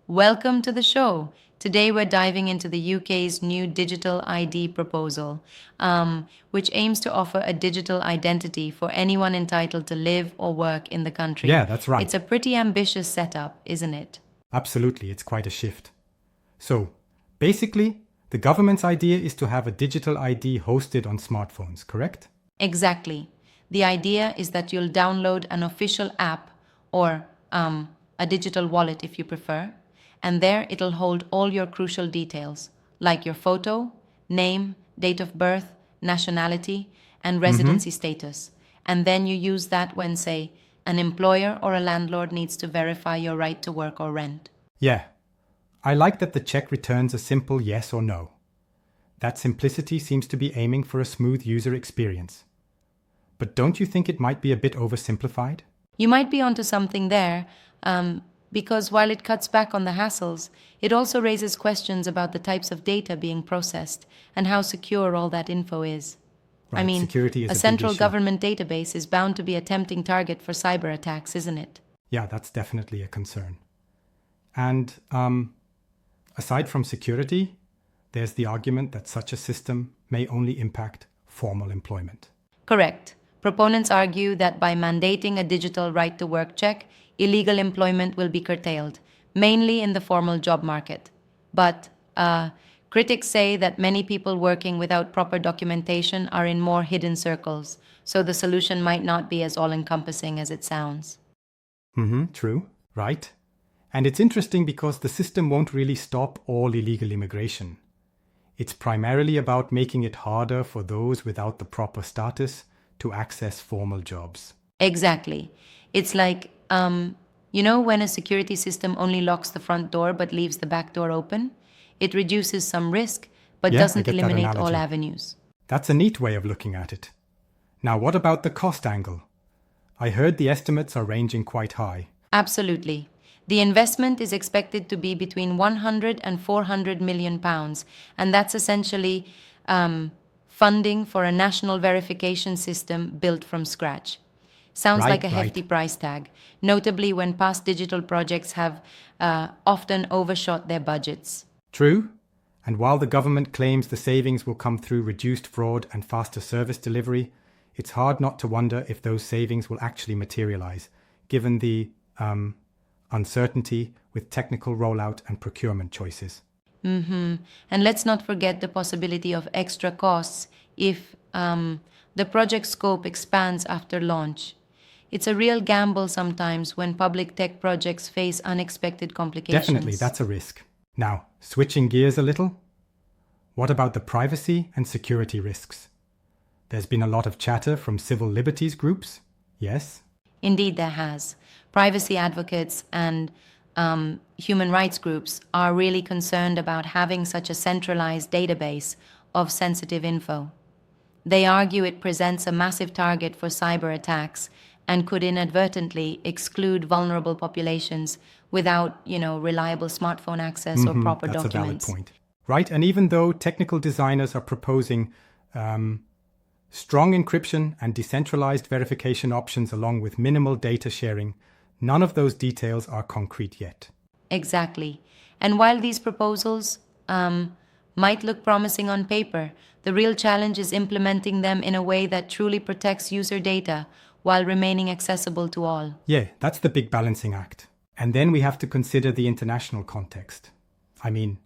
Welcome to the show. Today we're diving into the UK's new digital ID proposal, which aims to offer a digital identity for anyone entitled to live or work in the country. Yeah, that's It's right. a pretty ambitious setup, isn't it? Absolutely, it's quite a shift. So, basically, the government's idea is to have a digital ID hosted on smartphones, correct? Exactly. The idea is that you'll download an official app or a digital wallet if you prefer, and there it'll hold all your crucial details, like your photo, name, date of birth, nationality, and residency status. And then you use that when, say, an employer or a landlord needs to verify your right to work or rent. Yeah. I like that the check returns a simple yes or no. That simplicity seems to be aiming for a smooth user experience. But don't you think it might be a bit oversimplified? You might be onto something there, because while it cuts back on the hassles, it also raises questions about the types of data being processed and how secure all that info is. I Right, mean, security is a a big central issue. government database is bound to be a tempting target for cyber attacks, isn't it? Yeah, that's definitely a concern. And aside from security, there's the argument that such a system may only impact formal employment. Correct. Proponents argue that by mandating a digital right to work check, illegal employment will be curtailed, mainly in the formal job market. But critics say that many people working without proper documentation are in more hidden circles, so the solution might not be as all encompassing as it sounds. True, right? And it's interesting because the system won't really stop all illegal immigration. It's primarily about making it harder for those without the proper status to access formal jobs. Exactly. It's like, when a security system only locks the front door but leaves the back door open? It reduces some risk but Yeah, I doesn't get that eliminate all analogy. avenues. That's a neat way of looking at it. Now, what about the cost angle? I heard the estimates are ranging quite high. Absolutely. The investment is expected to be between 100 and 400 million pounds, and that's essentially funding for a national verification system built from scratch. Sounds like a Right, hefty right. price tag, notably when past digital projects have often overshot their budgets. True. And while the government claims the savings will come through reduced fraud and faster service delivery, it's hard not to wonder if those savings will actually materialize, given the uncertainty with technical rollout and procurement choices. And let's not forget the possibility of extra costs if the project scope expands after launch. It's a real gamble sometimes when public tech projects face unexpected Definitely, complications. that's a risk. Now, switching gears a little, what about the privacy and security risks? There's been a lot of chatter from civil liberties groups. Yes? Indeed, there has. Privacy advocates and human rights groups are really concerned about having such a centralized database of sensitive info. They argue it presents a massive target for cyber attacks and could inadvertently exclude vulnerable populations without, reliable smartphone access or proper That's a valid documents. point. Right? And even though technical designers are proposing strong encryption and decentralized verification options along with minimal data sharing, none of those details are concrete yet. Exactly. And while these proposals might look promising on paper, the real challenge is implementing them in a way that truly protects user data while remaining accessible to all. Yeah, that's the big balancing act. And then we have to consider the international context. I mean,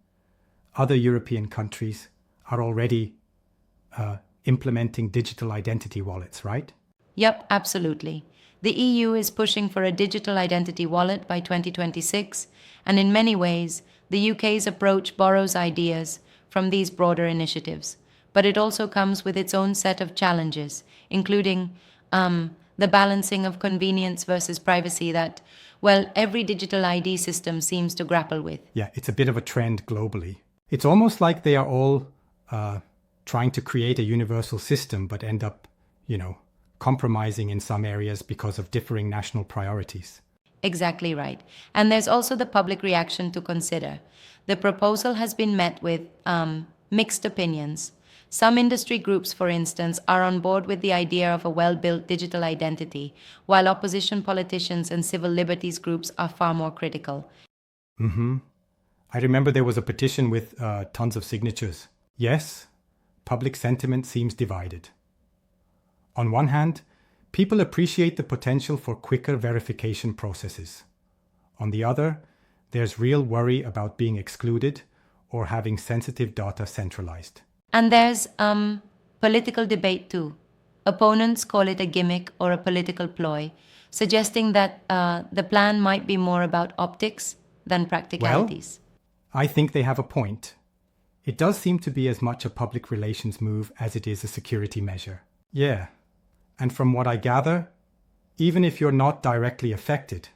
other European countries are already implementing digital identity wallets, right? Yep, absolutely. The EU is pushing for a digital identity wallet by 2026, and in many ways, the UK's approach borrows ideas from these broader initiatives. But it also comes with its own set of challenges, including the balancing of convenience versus privacy that, well, every digital ID system seems to grapple with. Yeah, it's a bit of a trend globally. It's almost like they are all trying to create a universal system, but end up, compromising in some areas because of differing national priorities. Exactly right. And there's also the public reaction to consider. The proposal has been met with mixed opinions. Some industry groups, for instance, are on board with the idea of a well-built digital identity, while opposition politicians and civil liberties groups are far more critical. I remember there was a petition with tons of signatures. Yes, public sentiment seems divided. On one hand, people appreciate the potential for quicker verification processes. On the other, there's real worry about being excluded or having sensitive data centralized. And there's political debate too. Opponents call it a gimmick or a political ploy, suggesting that the plan might be more about optics than practicalities. I think they have a point. It does seem to be as much a public relations move as it is a security measure. Yeah. And from what I gather, even if you're not directly affected,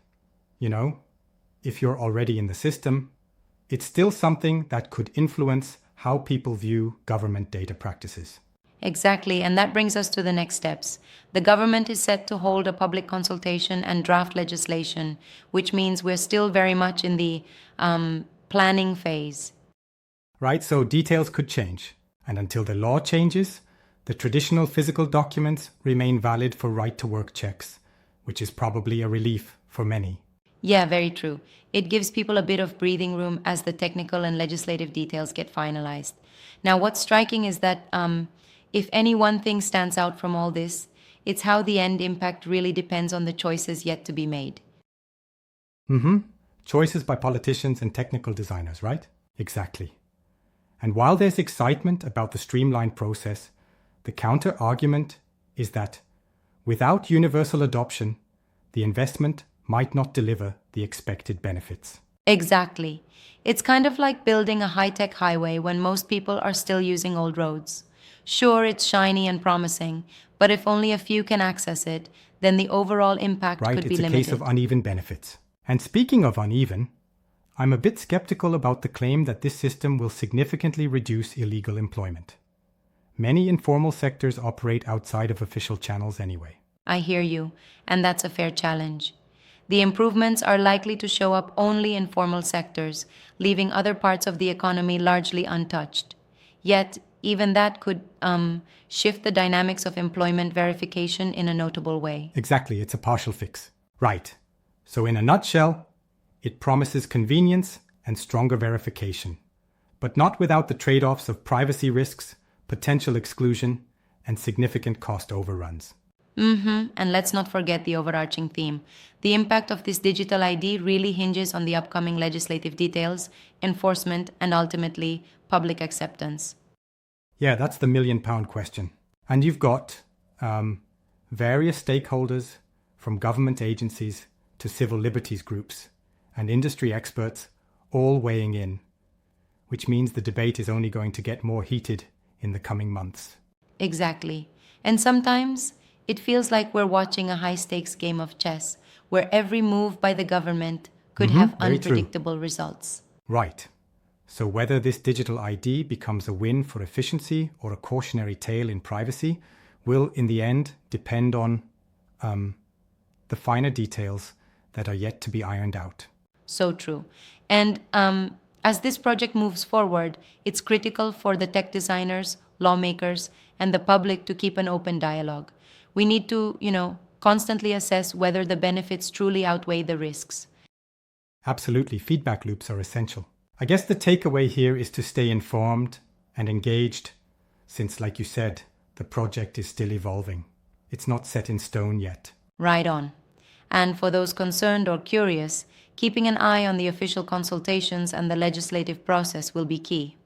if you're already in the system, it's still something that could influence how people view government data practices. Exactly, and that brings us to the next steps. The government is set to hold a public consultation and draft legislation, which means we're still very much in the planning phase. Right, so details could change. And until the law changes, the traditional physical documents remain valid for right-to-work checks, which is probably a relief for many. Yeah, very true. It gives people a bit of breathing room as the technical and legislative details get finalized. Now, what's striking is that if any one thing stands out from all this, it's how the end impact really depends on the choices yet to be made. Choices by politicians and technical designers, right? Exactly. And while there's excitement about the streamlined process, the counter-argument is that without universal adoption, the investment might not deliver the expected benefits. Exactly. It's kind of like building a high-tech highway when most people are still using old roads. Sure, it's shiny and promising, but if only a few can access it, then the overall impact could be limited. Right, it's a case of uneven benefits. And speaking of uneven, I'm a bit skeptical about the claim that this system will significantly reduce illegal employment. Many informal sectors operate outside of official channels anyway. I hear you, and that's a fair challenge. The improvements are likely to show up only in formal sectors, leaving other parts of the economy largely untouched. Yet, even that could shift the dynamics of employment verification in a notable way. Exactly, it's a partial fix. Right. So in a nutshell, it promises convenience and stronger verification, but not without the trade-offs of privacy risks, potential exclusion, and significant cost overruns. And let's not forget the overarching theme. The impact of this digital ID really hinges on the upcoming legislative details, enforcement, and ultimately public acceptance. Yeah, that's the million-pound question. And you've got various stakeholders, from government agencies to civil liberties groups and industry experts, all weighing in, which means the debate is only going to get more heated in the coming months. Exactly. And sometimes it feels like we're watching a high-stakes game of chess, where every move by the government could have unpredictable results. Right. So whether this digital ID becomes a win for efficiency or a cautionary tale in privacy will, in the end, depend on the finer details that are yet to be ironed out. So true. And as this project moves forward, it's critical for the tech designers, lawmakers, and the public to keep an open dialogue. We need to, constantly assess whether the benefits truly outweigh the risks. Absolutely. Feedback loops are essential. I guess the takeaway here is to stay informed and engaged, since, like you said, the project is still evolving. It's not set in stone yet. Right on. And for those concerned or curious, keeping an eye on the official consultations and the legislative process will be key.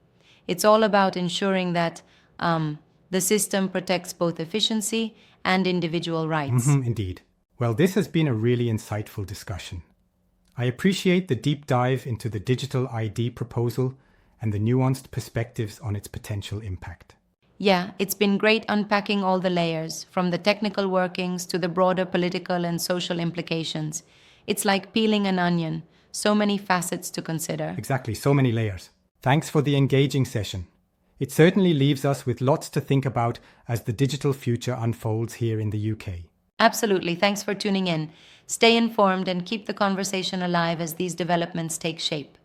It's all about ensuring that the system protects both efficiency and individual rights. Indeed. Well, this has been a really insightful discussion. I appreciate the deep dive into the digital ID proposal and the nuanced perspectives on its potential impact. Yeah, it's been great unpacking all the layers, from the technical workings to the broader political and social implications. It's like peeling an onion, so many facets to consider. Exactly, so many layers. Thanks for the engaging session. It certainly leaves us with lots to think about as the digital future unfolds here in the UK. Absolutely. Thanks for tuning in. Stay informed and keep the conversation alive as these developments take shape.